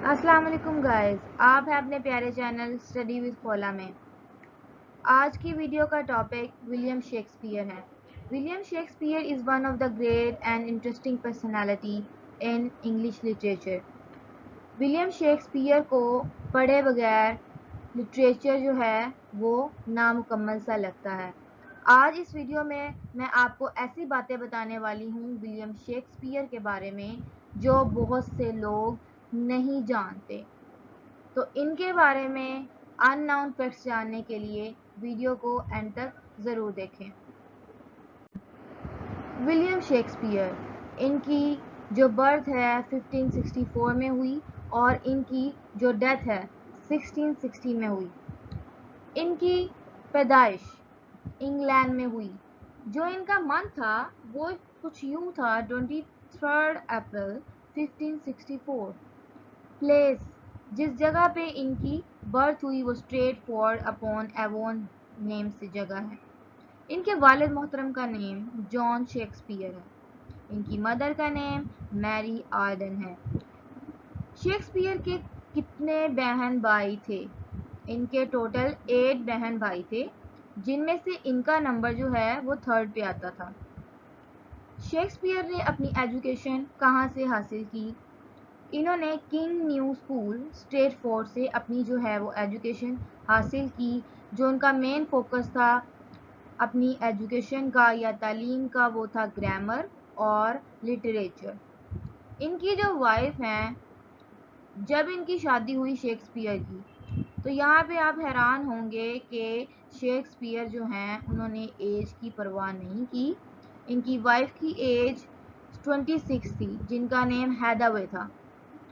अस्सलाम वालेकुम गाइस, आप हैं अपने प्यारे चैनल स्टडी विद फॉला में। आज की वीडियो का टॉपिक विलियम शेक्सपियर है। William Shakespeare is one of the great and interesting personality in English literature. William Shakespeare को पढ़े बगैर लिटरेचर जो है वो नामुकम्मल सा लगता है। आज इस वीडियो में मैं आपको ऐसी बातें बताने वाली हूँ विलियम शेक्सपियर के बारे में जो बहुत से लोग नहीं जानते। तो इनके बारे में अननोन फैक्ट्स जानने के लिए वीडियो को एंड तक ज़रूर देखें। विलियम शेक्सपियर, इनकी जो बर्थ है 1564 में हुई और इनकी जो डेथ है 1660 में हुई। इनकी पैदाइश इंग्लैंड में हुई। जो इनका मंथ था वो कुछ यूं था 23 अप्रैल 1564। प्लेस जिस जगह पे इनकी बर्थ हुई वो straight for upon Avon name से जगह है। इनके वालिद मोहतरम का नेम जॉन शेक्सपियर है। इनकी मदर का नेम मैरी आर्डन है। शेक्सपियर के कितने बहन भाई थे? इनके टोटल 8 बहन भाई थे, जिनमें से इनका नंबर जो है वो 3rd पे आता था। शेक्सपियर ने अपनी एजुकेशन कहाँ से हासिल की? इन्होंने किंग न्यू स्कूल स्ट्रेटफोर्ड से अपनी जो है वो एजुकेशन हासिल की। जो उनका मेन फोकस था अपनी एजुकेशन का या तालीम का वो था ग्रामर और लिटरेचर। इनकी जो वाइफ हैं, जब इनकी शादी हुई शेक्सपियर की, तो यहाँ पे आप हैरान होंगे कि शेक्सपियर जो हैं उन्होंने एज की परवाह नहीं की। इनकी वाइफ की एज 26 थी, जिनका नेम हैदरवे था,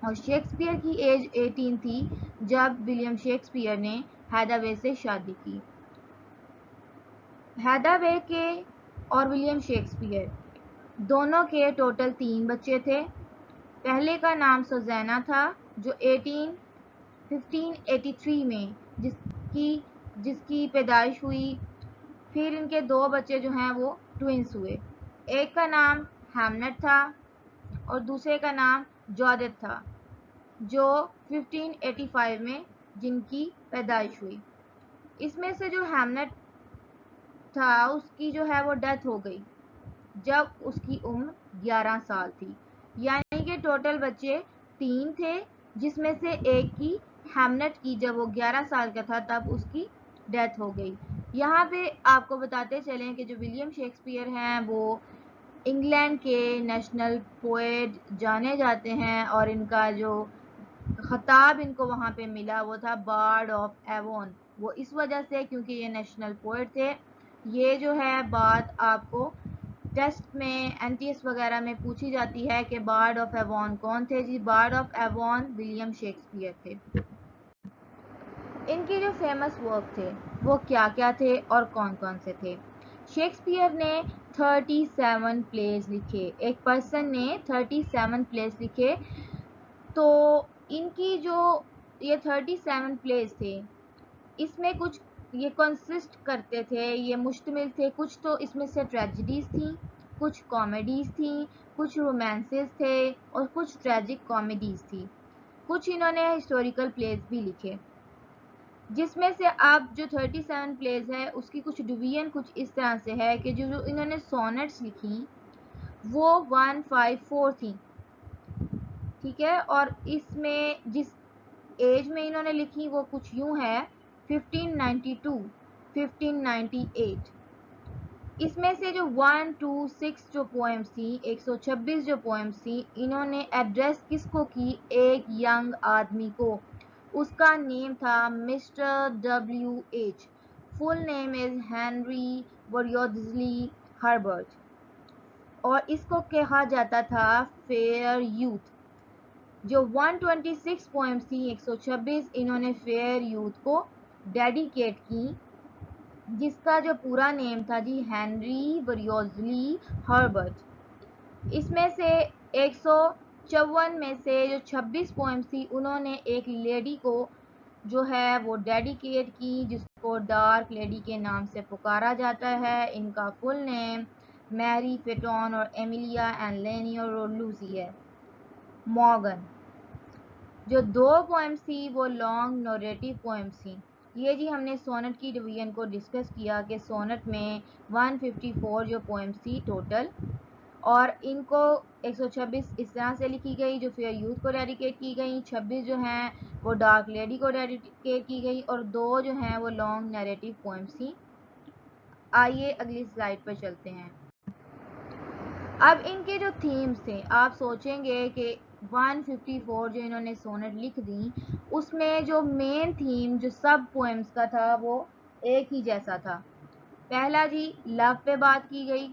और शेक्सपियर की एज 18 थी जब विलियम शेक्सपियर ने हैदरवे से शादी की। हैदरवे के और विलियम शेक्सपियर दोनों के टोटल 3 बच्चे थे। पहले का नाम सुज़ैना था, जो 1583 में जिसकी पैदाइश हुई। फिर इनके 2 बच्चे जो हैं वो ट्विंस हुए। एक का नाम हैमनेट था और दूसरे का नाम जॉर्जेट था, जो 1585 में जिनकी पैदाइश हुई। इसमें से जो हैमनेट था उसकी जो है वो डेथ हो गई जब उसकी उम्र 11 साल थी। यानी कि टोटल बच्चे 3 थे, जिसमें से एक की हैमनेट की जब वो 11 साल का था तब उसकी डेथ हो गई। यहाँ पे आपको बताते चलें कि जो विलियम शेक्सपियर हैं वो इंग्लैंड के नेशनल पोएट जाने जाते हैं, और इनका जो खिताब इनको वहाँ पे मिला वो था बार्ड ऑफ एवोन। वो इस वजह से क्योंकि ये नेशनल पोएट थे। ये जो है बात आपको टेस्ट में एनटीएस वगैरह में पूछी जाती है कि बार्ड ऑफ एवोन कौन थे? जी, bard of Avon William Shakespeare थे। इनके जो फेमस वर्क थे वो क्या क्या थे और कौन कौन से थे? शेक्सपियर ने 37 प्लेस लिखे। एक पर्सन ने 37 प्लेस लिखे। तो इनकी जो ये 37 प्लेस थे, इसमें कुछ ये कंसिस्ट करते थे, ये मुश्तमिल थे, कुछ तो इसमें से ट्रेजिडीज थी, कुछ कॉमेडीज थी, कुछ रोमांसेस थे और कुछ ट्रेजिक कॉमेडीज थी। कुछ इन्होंने हिस्टोरिकल प्लेस भी लिखे, जिसमें से अब जो 37 प्लेस है उसकी कुछ डिवीजन कुछ इस तरह से है कि जो इन्होंने सोनेट्स लिखी वो 154 थी, ठीक है। और इसमें जिस एज में इन्होंने लिखी वो कुछ यूं है 1592 1598। इसमें से जो 126 जो पोएम्स थी, 126 जो पोएम्स थी, इन्होंने एड्रेस किसको की? एक यंग आदमी को। उसका नेम था mister WH। Full name is Henry Wriothesley Herbert, और इसको कहा जाता था फेयर यूथ। जो 126 पोएम्स थी, 126 इन्होंने फेयर यूथ को डेडिकेट की, जिसका जो पूरा नेम था जी हेनरी वॉरियर्सली हर्बर्ट। इसमें से 154 में से जो 26 पोएम्स थी उन्होंने एक लेडी को जो है वो डेडिकेट की, जिसको डार्क लेडी के नाम से पुकारा जाता है। इनका फुल नेम मैरी फेटॉन और एमिलिया एंड लेनियो लूसी है मॉर्गन। जो 2 पोएम्स थी वो लॉन्ग नरेटिव पोएम्स थी। ये जी हमने सोनेट की डिवीजन को डिस्कस किया कि सोनेट में 154 जो पोएम्स थी टोटल, और इनको 126 इस तरह से लिखी गई जो फेयर यूथ को डेडिकेट की गई, 26 जो हैं वो डार्क लेडी को डेडिकेट की गई, और 2 जो हैं वो लॉन्ग नैरेटिव पोएम्स थी। आइए अगली स्लाइड पर चलते हैं। अब इनके जो थीम्स थे, आप सोचेंगे कि 154 जो इन्होंने सोनेट लिख दी, उसमें जो मेन थीम जो सब पोएम्स का था वो एक ही जैसा था। पहला जी लव पे बात की गई,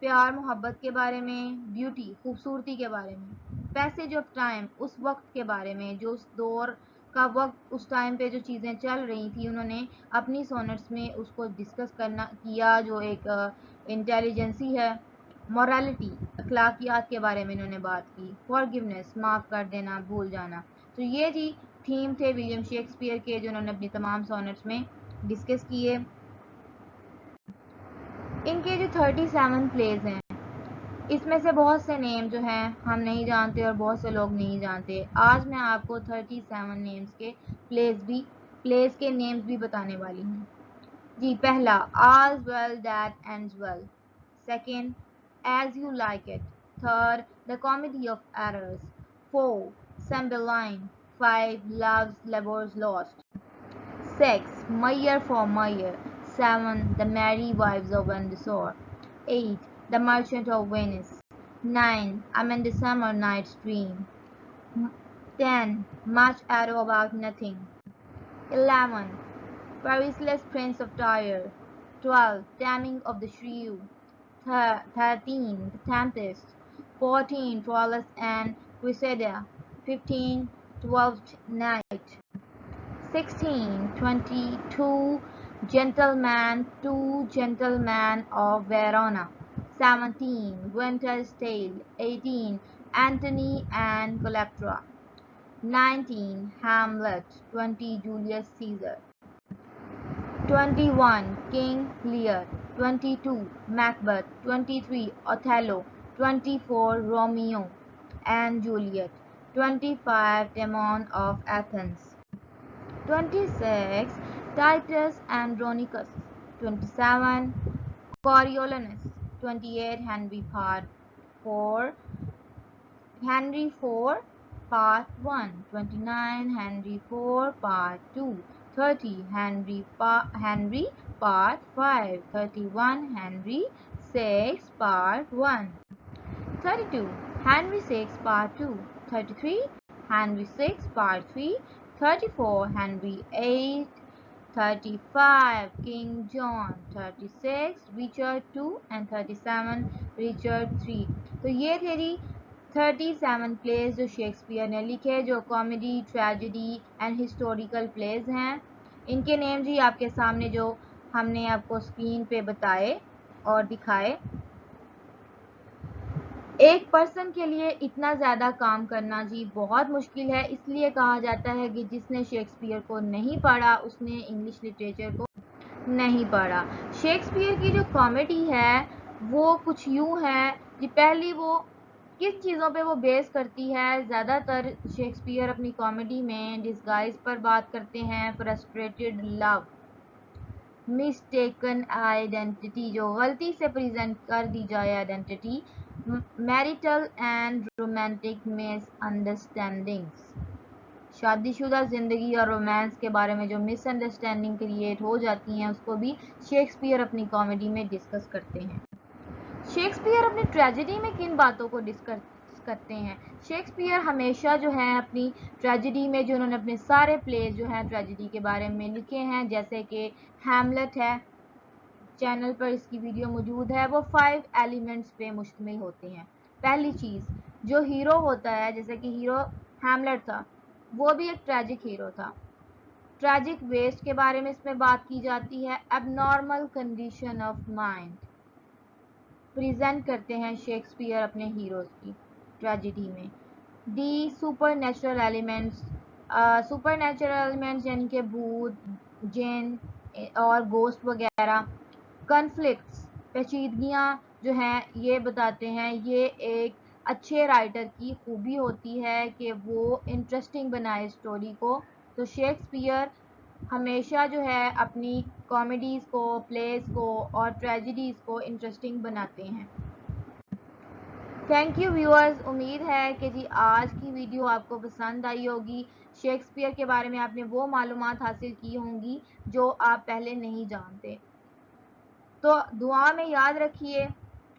प्यार मोहब्बत के बारे में, ब्यूटी खूबसूरती के बारे में, पैसेज ऑफ टाइम उस वक्त के बारे में, जो उस दौर का वक्त, उस टाइम पे जो चीज़ें चल रही थी उन्होंने अपनी सोनेट्स में उसको डिस्कस करना किया, जो एक इंटेलिजेंसी है। मॉरलिटी अखलाकियात के बारे में इन्होंने बात की। फॉरगिवनेस माफ़ कर देना, भूल जाना। तो ये जी थीम थे विलियम शेक्सपियर के जो उन्होंने अपनी तमाम सोनेट्स में डिस्कस किए। इनके जो 37 प्लेज हैं, इसमें से बहुत से नेम जो हैं हम नहीं जानते और बहुत से लोग नहीं जानते। आज मैं आपको 37 नेम्स के प्लेस के नेम्स भी बताने वाली हूँ जी। पहला All's Well That Ends Well, second As You Like It, third The Comedy of Errors, 4 Cymbeline, 5 Love's Labour's Lost, 6 Meyer for Meyer, 7 The Merry Wives of Windsor, 8 The Merchant of Venice, 9 A Midsummer Night's Dream, 10 Much Ado About Nothing, 11 Parisless Prince of Tyre, 12 Taming of the Shrew, 13 The Tempest, 14 Troilus and Cressida, 15 Twelfth Night, 16 22 Two Gentlemen of Verona, 17 Winter's Tale, 18 Antony and Cleopatra, 19 Hamlet, 20 Julius Caesar, 21 King Lear, 22 Macbeth, 23 Othello, 24 Romeo and Juliet, 25 Timon of Athens, 26 Titus Andronicus, 27 Coriolanus, 28 Henry Part 4, Henry 4 Part 1, 29 Henry 4 Part 2, 30 Henry Part 5, 31 Henry 6 Part 1, 32 Henry 6 Part 2, 33 Henry 6 Part 3, 34 Henry 8, 35 King John, 36 Richard 2 and 37 Richard 3। तो ये थे जी 37 pledge जो Shakespeare ने लिखे, जो comedy, tragedy and historical plays हैं। इनके name जी आपके सामने जो हमने आपको स्क्रीन पे बताए और दिखाए। एक पर्सन के लिए इतना ज़्यादा काम करना जी बहुत मुश्किल है, इसलिए कहा जाता है कि जिसने शेक्सपियर को नहीं पढ़ा उसने इंग्लिश लिटरेचर को नहीं पढ़ा। शेक्सपियर की जो कॉमेडी है वो कुछ यूँ है कि पहली वो किस चीज़ों पे वो बेस करती है। ज़्यादातर शेक्सपियर अपनी कॉमेडी में डिस्गाइज पर बात करते हैं, फ्रस्ट्रेटेड लव, मिस्टेकन आइडेंटिटी, जो गलती से प्रेजेंट कर दी जाए identity, marital and romantic misunderstandings, शादीशुदा ज़िंदगी और रोमांस के बारे में जो मिसअंडरस्टैंडिंग क्रिएट हो जाती हैं उसको भी शेक्सपियर अपनी कॉमेडी में डिस्कस करते हैं। शेक्सपियर अपनी ट्रेजेडी में किन बातों को डिस्कस करते हैं? शेक्सपियर हमेशा जो है अपनी ट्रेजेडी में, जो उन्होंने अपने सारे प्लेज जो हैं ट्रेजेडी के बारे में लिखे हैं, जैसे कि हैमलेट है, चैनल पर इसकी वीडियो मौजूद है, वो 5 एलिमेंट्स पे मुश्तमिल होते हैं। पहली चीज़, जो हीरो होता है, जैसे कि हीरो हैमलेट था, वो भी एक ट्रेजिक हीरो था। ट्रेजिक वेस्ट के बारे में इसमें बात की जाती है। Abnormal condition of mind present करते हैं शेक्सपियर अपने हीरोज़ की ट्रेजेडी में। डी सुपर नेचुरल एलिमेंट्स यानी कि भूत, जिन और गोस्ट वगैरह। कन्फ्लिक्ट्स पेचीदगियाँ जो हैं ये बताते हैं, ये एक अच्छे राइटर की खूबी होती है कि वो इंटरेस्टिंग बनाए स्टोरी को। तो शेक्सपियर हमेशा जो है अपनी कॉमेडीज़ को, प्लेस को और ट्रेजेडीज़ को इंटरेस्टिंग बनाते हैं। थैंक यू व्यूअर्स, उम्मीद है कि जी आज की वीडियो आपको पसंद आई होगी। शेक्सपियर के बारे में आपने वो मालूमात हासिल की होंगी जो आप पहले नहीं जानते। तो दुआ में याद रखिए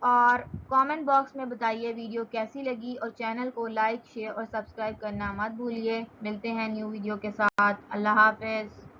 और कमेंट बॉक्स में बताइए वीडियो कैसी लगी, और चैनल को लाइक, शेयर और सब्सक्राइब करना मत भूलिए। मिलते हैं न्यू वीडियो के साथ। अल्लाह हाफ़िज़।